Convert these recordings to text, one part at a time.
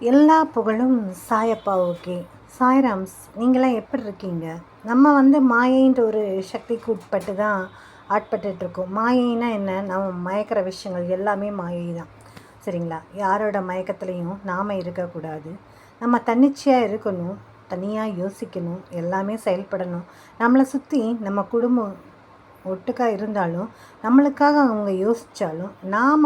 எல்லா புகழும் சாயப்பாவுக்கே. சாய்ராம்ஸ், நீங்களாம் எப்படி இருக்கீங்க? நம்ம மாயைன்ற ஒரு சக்திக்கு உட்பட்டு தான் ஆட்பட்டுருக்கோம். மாயைனா என்ன? நம்ம மயக்கிற விஷயங்கள் எல்லாமே மாயை தான். சரிங்களா? யாரோட மயக்கத்துலேயும் நாம் இருக்கக்கூடாது. நம்ம தன்னிச்சையாக இருக்கணும், தனியாக யோசிக்கணும், எல்லாமே செயல்படணும். நம்மளை சுற்றி நம்ம குடும்பம் ஒட்டுக்காக இருந்தாலும், நம்மளுக்காக அவங்க யோசித்தாலும், நாம்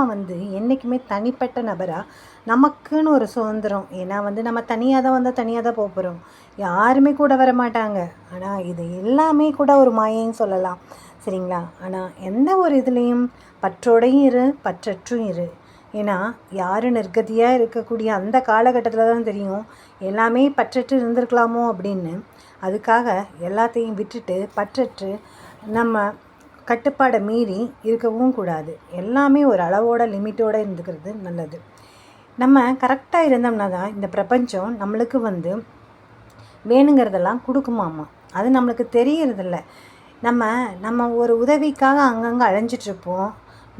என்றைக்குமே தனிப்பட்ட நபராக நமக்குன்னு ஒரு சுதந்திரம். ஏன்னா நம்ம தனியாக தான் வந்தால் தனியாக தான் போகிறோம். யாருமே கூட வர மாட்டாங்க. ஆனால் இது எல்லாமே கூட ஒரு மாயைன்னு சொல்லலாம். சரிங்களா? ஆனால் எந்த ஒரு இதுலேயும் பற்றோடையும் இரு, பற்றற்றும் இரு. ஏன்னா யார் நிர்கதியாக இருக்கக்கூடிய அந்த காலகட்டத்தில் தான் தெரியும் எல்லாமே பற்றற்று இருந்திருக்கலாமோ அப்படின்னு. அதுக்காக எல்லாத்தையும் விட்டுட்டு பற்றற்று நம்ம கட்டுப்பாடை மீறி இருக்கவும் கூடாது. எல்லாமே ஒரு அளவோட லிமிட்டோடு இருந்துக்கிறது நல்லது. நம்ம கரெக்டாக இருந்தோம்னா தான் இந்த பிரபஞ்சம் நம்மளுக்கு வேணுங்கிறதெல்லாம் கொடுக்குமாமா. அது நம்மளுக்கு தெரியறதில்ல. நம்ம ஒரு உதவிக்காக அங்கங்கே அலைஞ்சிட்ருப்போம்,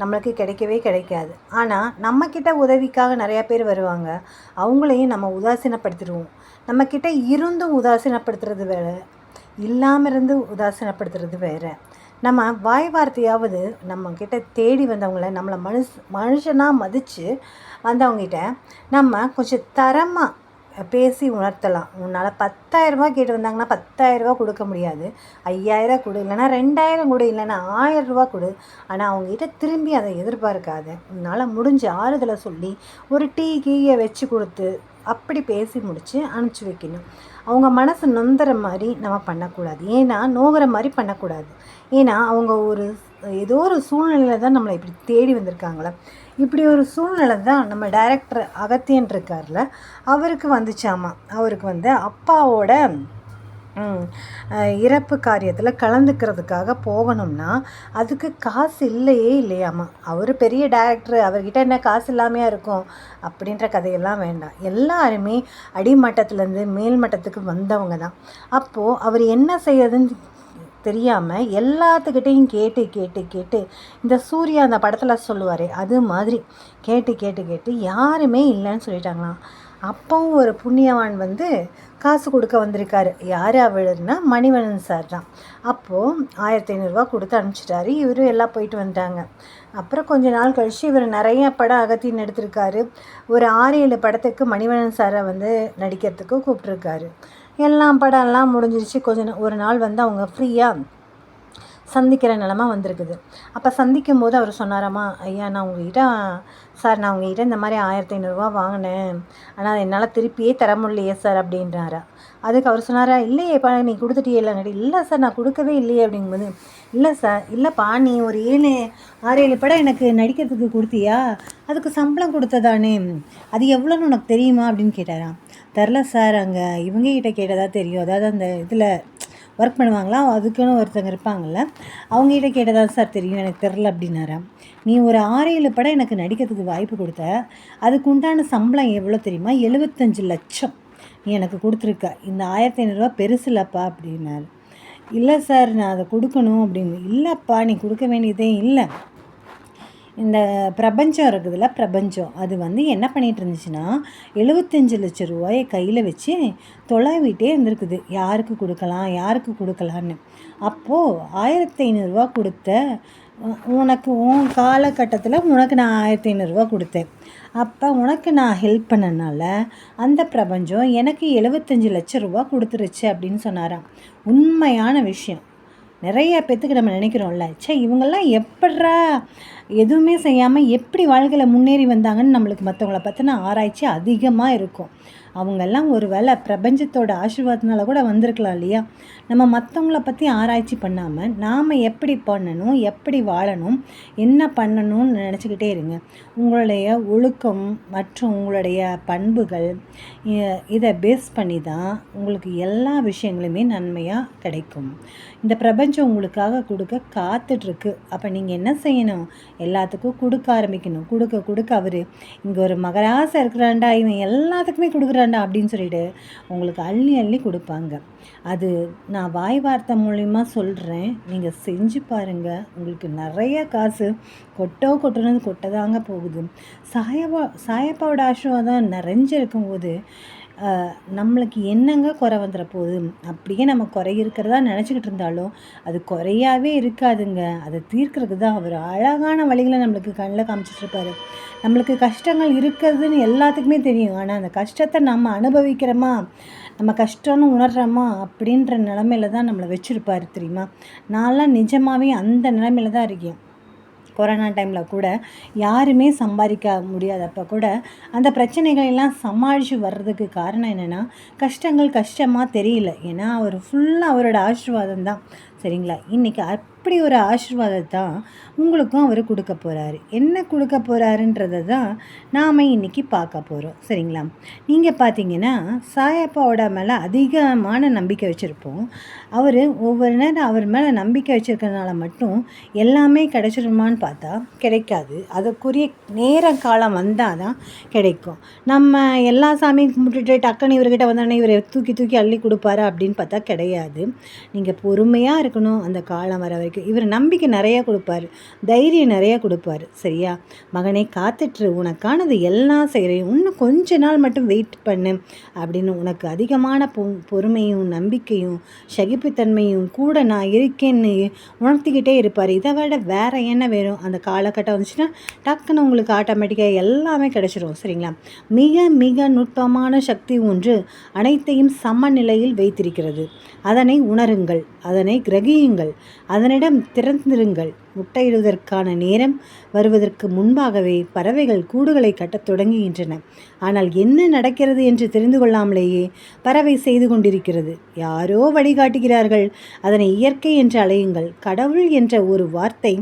நம்மளுக்கு கிடைக்கவே கிடைக்காது. ஆனால் நம்மக்கிட்ட உதவிக்காக நிறையா பேர் வருவாங்க, அவங்களையும் நம்ம உதாசீனப்படுத்திடுவோம். நம்மக்கிட்ட இருந்தும் உதாசீனப்படுத்துறது வேறு, இல்லாமல் இருந்து உதாசீனப்படுத்துறது வேறு. நம்ம வாய் வார்த்தையாவது நம்மக்கிட்ட தேடி வந்தவங்கள நம்மளை மனுஷனாக மதித்து வந்தவங்ககிட்ட நம்ம கொஞ்சம் தரமாக பேசி உணர்த்தலாம். உன்னால் 10,000 கேட்டு வந்தாங்கன்னா 10,000 கொடுக்க முடியாது, 5,000 கொடு, இல்லைனா 2,000 கொடு, இல்லைனா 1,000 கொடு. ஆனால் அவங்ககிட்ட திரும்பி அதை எதிர்பார்க்காத. உன்னால் முடிஞ்ச ஆறுதலை சொல்லி ஒரு டீ கீயை வச்சு கொடுத்து அப்படி பேசி முடித்து அனுப்பிச்சி வைக்கணும். அவங்க மனசு நொந்துற மாதிரி நம்ம பண்ணக்கூடாது. ஏன்னா நோகிற மாதிரி பண்ணக்கூடாது. ஏன்னா அவங்க ஏதோ ஒரு சூழ்நிலையில் தான் நம்மளை இப்படி தேடி வந்திருக்காங்களே. இப்படி ஒரு சூழ்நிலை தான் நம்ம டைரக்டர் அகத்தியன் இருக்கார்ல, அவருக்கு வந்துச்சாமா. அவருக்கு அப்பாவோட இறப்பு காரியத்தில் கலந்துக்கிறதுக்காக போகணும்னா அதுக்கு காசு இல்லையாமா. அவர் பெரிய டைரக்டர், அவர்கிட்ட என்ன காசு இல்லாமையாக இருக்கும் அப்படின்ற கதையெல்லாம் வேண்டாம். எல்லாருமே அடிமட்டத்துலேருந்து மேல் மட்டத்துக்கு வந்தவங்க தான். அப்போது அவர் என்ன செய்யறதுன்னு தெரியாமல் எல்லாத்துக்கிட்டையும் கேட்டு இந்த சூர்யா அந்த படத்தில் சொல்லுவார், அது மாதிரி கேட்டு யாருமே இல்லைன்னு சொல்லிட்டாங்களாம். அப்போவும் ஒரு புண்ணியவான் காசு கொடுக்க வந்திருக்காரு. யார் அவருன்னா மணிவண்ணன் சார் தான். அப்போது 1,500 கொடுத்து அனுப்பிச்சிட்டாரு. இவரும் எல்லாம் போயிட்டு வந்துட்டாங்க. அப்புறம் கொஞ்ச நாள் கழித்து இவர் நிறைய படம் அகத்தின்னு எடுத்திருக்காரு. ஒரு 6-7 படத்துக்கு மணிவண்ணன் சாரை நடிக்கிறதுக்கு கூப்பிட்ருக்காரு. எல்லாம் படம்லாம் முடிஞ்சிருச்சு. ஒரு நாள் அவங்க ஃப்ரீயாக சந்திக்கிற நிலமை வந்திருக்குது. அப்போ சந்திக்கும் போது அவர் சொன்னாராம்மா, ஐயா நான் உங்ககிட்ட இந்த மாதிரி 1,500 வாங்கினேன், ஆனால் என்னால் திருப்பியே தர முடியலையே சார் அப்படின்றாரா. அதுக்கு அவர் சொன்னாரா, இல்லையேப்பா நீ கொடுத்துட்டியே இல்லைங்கடி. இல்லை சார் நான் கொடுக்கவே இல்லையே அப்படிங்கும்போது, இல்லை சார் இல்லைப்பா நீ ஒரு 6-7 படம் எனக்கு நடிக்கிறதுக்கு கொடுத்தியா, அதுக்கு சம்பளம் கொடுத்ததானே, அது எவ்வளோன்னு உனக்கு தெரியுமா அப்படின்னு கேட்டாராம். தெரில சார், அங்கே இவங்ககிட்ட கேட்டதாக தெரியும், அதாவது அந்த இதில் ஒர்க் பண்ணுவாங்களா, அதுக்குன்னு ஒருத்தங்க இருப்பாங்கள்ல, அவங்ககிட்ட கேட்டதாக சார் தெரியும், எனக்கு தெரில அப்படின்னாராம். நீ ஒரு 6-7 படம் எனக்கு நடிக்கிறதுக்கு வாய்ப்பு கொடுத்த, அதுக்கு உண்டான சம்பளம் எவ்வளோ தெரியுமா, 75 லட்சம் நீ எனக்கு கொடுத்துருக்க. இந்த 1,500 பெருசு இல்லைப்பா அப்படின்னாரு. இல்லை சார் நான் அதை கொடுக்கணும் அப்படின்னு. இல்லைப்பா நீ கொடுக்க வேண்டியதே இல்லை. இந்த பிரபஞ்சம் இருக்குதுல்ல, பிரபஞ்சம் அது என்ன பண்ணிகிட்டு இருந்துச்சுன்னா 75 லட்சம் ரூபாயை கையில் வச்சு தொலைவிட்டே இருந்திருக்குது, யாருக்கு கொடுக்கலான்னு. அப்போது 1,500 கொடுத்த உனக்கு உன் காலகட்டத்தில் உனக்கு நான் 1,500 கொடுத்தேன். அப்போ உனக்கு நான் ஹெல்ப் பண்ணனால அந்த பிரபஞ்சம் எனக்கு 75 லட்சம் ரூபா கொடுத்துருச்சு அப்படின்னு சொன்னாராம். உண்மையான விஷயம். நிறைய பேத்துக்கு நம்ம நினைக்கிறோம்ல, இவங்கெல்லாம் எப்பட்றா எதுவுமே செய்யாமல் எப்படி வாழ்க்கையில் முன்னேறி வந்தாங்கன்னு நம்மளுக்கு மற்றவங்கள பற்றின ஆராய்ச்சி அதிகமாக இருக்கும். அவங்கெல்லாம் ஒரு வேளை பிரபஞ்சத்தோட ஆசீர்வாதத்தினால கூட வந்திருக்கலாம் இல்லையா. நம்ம மற்றவங்கள பற்றி ஆராய்ச்சி பண்ணாமல் நாம் எப்படி பண்ணணும், எப்படி வாழணும், என்ன பண்ணணும்னு நினச்சிக்கிட்டே இருங்க. உங்களுடைய ஒழுக்கம் மற்றும் உங்களுடைய பண்புகள் இதை பேஸ் பண்ணி தான் உங்களுக்கு எல்லா விஷயங்களுமே நன்மையாக கிடைக்கும். இந்த பிரபஞ்சம் உங்களுக்காக கொடுக்க காத்துட்ருக்கு. அப்போ நீங்கள் என்ன செய்யணும், எல்லாத்துக்கும் கொடுக்க ஆரம்பிக்கணும். கொடுக்க கொடுக்க அவர் இங்கே ஒரு மகராசை இருக்கிறான்டா, இவன் எல்லாத்துக்குமே கொடுக்குறான்டா அப்படின்னு சொல்லிட்டு உங்களுக்கு அள்ளி அள்ளி கொடுப்பாங்க. அது நான் வாய் வார்த்தை மூலிமா சொல்கிறேன், நீங்கள் செஞ்சு பாருங்கள். உங்களுக்கு நிறைய காசு கொட்டணும்னு கொட்டதாங்க போகுது. சாயப்பாவோட ஆசீர்வாதம் நிறைஞ்சு இருக்கும்போது நம்மளுக்கு என்னங்க குறை வந்துட போகுது? அப்படியே நம்ம குறை இருக்கிறதா நினச்சிக்கிட்டு இருந்தாலும் அது குறையாவே இருக்காதுங்க. அதை தீர்க்கறதுக்கு தான் அவர் அழகான வழிகளை நம்மளுக்கு கண்ணில் காமிச்சிட்ருப்பாரு. நம்மளுக்கு கஷ்டங்கள் இருக்கிறதுன்னு எல்லாத்துக்குமே தெரியும். ஆனால் அந்த கஷ்டத்தை நம்ம அனுபவிக்கிறோமா, நம்ம கஷ்டம்னு உணர்கிறோமா அப்படின்ற நிலமையில தான் நம்மளை வச்சுருப்பாரு தெரியுமா. நான்லாம் நிஜமாகவே அந்த நிலமையில தான் இருக்கேன். கொரோனா டைமில் கூட யாருமே சம்பாதிக்க முடியாதப்போ கூட அந்த பிரச்சனைகளெல்லாம் சமாளித்து வர்றதுக்கு காரணம் என்னென்னா, கஷ்டங்கள் கஷ்டமாக தெரியல. ஏன்னா அவர் ஃபுல்லாக அவரோட ஆசீர்வாதம் தான். சரிங்களா? இன்றைக்கி அப்படி ஒரு ஆசீர்வாதத்தை தான் உங்களுக்கும் அவர் கொடுக்க போகிறாரு. என்ன கொடுக்க போகிறாருன்றதை தான் நாம் இன்றைக்கி பார்க்க போகிறோம். சரிங்களா? நீங்கள் பார்த்தீங்கன்னா சாயப்பாவோட மேலே அதிகமான நம்பிக்கை வச்சுருப்போம். அவர் ஒவ்வொரு நேரம் அவர் மேலே நம்பிக்கை வச்சுருக்கனால மட்டும் எல்லாமே கிடைச்சிருமான்னு பார்த்தா கிடைக்காது. அதுக்குரிய நேர காலம் வந்தால் தான் கிடைக்கும். நம்ம எல்லா சாமியும் கும்பிட்டுட்டு டக்குன்னு இவர்கிட்ட வந்தோடனே இவர் தூக்கி தூக்கி அள்ளி கொடுப்பாரு அப்படின்னு பார்த்தா கிடையாது. நீங்கள் பொறுமையாக இருக்கணும். அந்த காலம் வர வரைக்கும் இவர் நம்பிக்கை நிறையா கொடுப்பாரு, தைரியம் நிறையா கொடுப்பாரு. சரியா? மகனே காத்துட்டு, உனக்கானது எல்லாம் செய்கிறேன், இன்னும் கொஞ்ச நாள் மட்டும் வெயிட் பண்ணு அப்படின்னு உனக்கு அதிகமான பொறுமையும் நம்பிக்கையும் சகிப்புத்தன்மையும் கூட நான் இருக்கேன்னு உணர்த்திக்கிட்டே இருப்பார். இதை விட வேறு என்ன வேணும்? அந்த காலகட்டம் வந்துச்சுன்னா டக்குன்னு உங்களுக்கு ஆட்டோமேட்டிக்காக எல்லாமே கிடச்சிரும். சரிங்களா? மிக மிக நுட்பமான சக்தி ஒன்று அனைத்தையும் சமநிலையில் வைத்திருக்கிறது. அதனை உணருங்கள், அதனை கிரகியுங்கள், அதனிடம் திறந்திருங்கள். முட்டையிடுவதற்கான நேரம் வருவதற்கு முன்பாகவே பறவைகள் கூடுகளை கட்டத் தொடங்குகின்றன. ஆனால் என்ன நடக்கிறது என்று தெரிந்து கொள்ளாமலேயே பறவை செய்து கொண்டிருக்கிறது. யாரோ வழிகாட்டுகிறார்கள். அதனை இயற்கை என்று அழையுங்கள். கடவுள் என்ற ஒரு வார்த்தை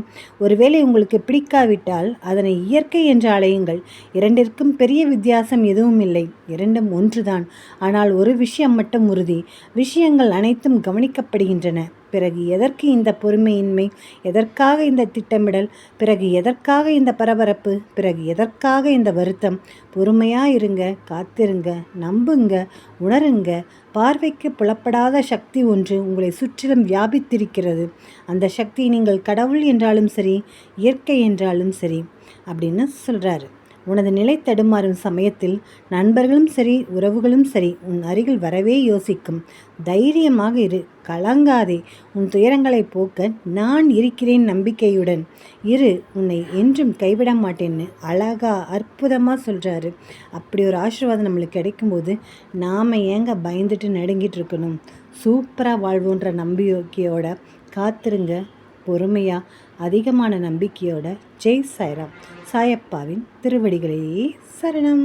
ஒருவேளை உங்களுக்கு பிடிக்காவிட்டால் அதனை இயற்கை என்று அழையுங்கள். இரண்டிற்கும் பெரிய வித்தியாசம் எதுவும் இல்லை. இரண்டும் ஒன்றுதான். ஆனால் ஒரு விஷயம் மட்டும் உறுதி, விஷயங்கள் அனைத்தும் கவனிக்கப்படுகின்றன. பிறகு எதற்கு இந்த பொறுமையின்மை? எதற்காக இந்த திட்டமிடல்? பிறகு எதற்காக இந்த பரபரப்பு? பிறகு எதற்காக இந்த வருத்தம்? பொறுமையாக இருங்க, காத்திருங்க, நம்புங்க, உணருங்க. பார்வைக்கு புலப்படாத சக்தி ஒன்று உங்களை சுற்றிலும் வியாபித்திருக்கிறது. அந்த சக்தி நீங்கள் கடவுள் என்றாலும் சரி, இயற்கை என்றாலும் சரி அப்படின்னு சொல்கிறாரு. உனது நிலை தடுமாறும் சமயத்தில் நண்பர்களும் சரி, உறவுகளும் சரி உன் அருகில் வரவே யோசிக்கும். தைரியமாக இரு, கலங்காதே. உன் துயரங்களை போக்க நான் இருக்கிறேன். நம்பிக்கையுடன் இரு, உன்னை என்றும் கைவிட மாட்டேன்னு அழகா அற்புதமாக சொல்கிறாரு. அப்படி ஒரு ஆசீர்வாதம் நம்மளுக்கு கிடைக்கும்போது நாம் ஏங்க பயந்துட்டு நடுங்கிட்டு இருக்கணும்? சூப்பராக வாழ்வோன்ற நம்பிக்கையோட காத்திருங்க, பொறுமையாக, அதிகமான நம்பிக்கையோட. ஜெய் சாய்ராம். சாயப்பாவின் திருவடிகளே சரணம்.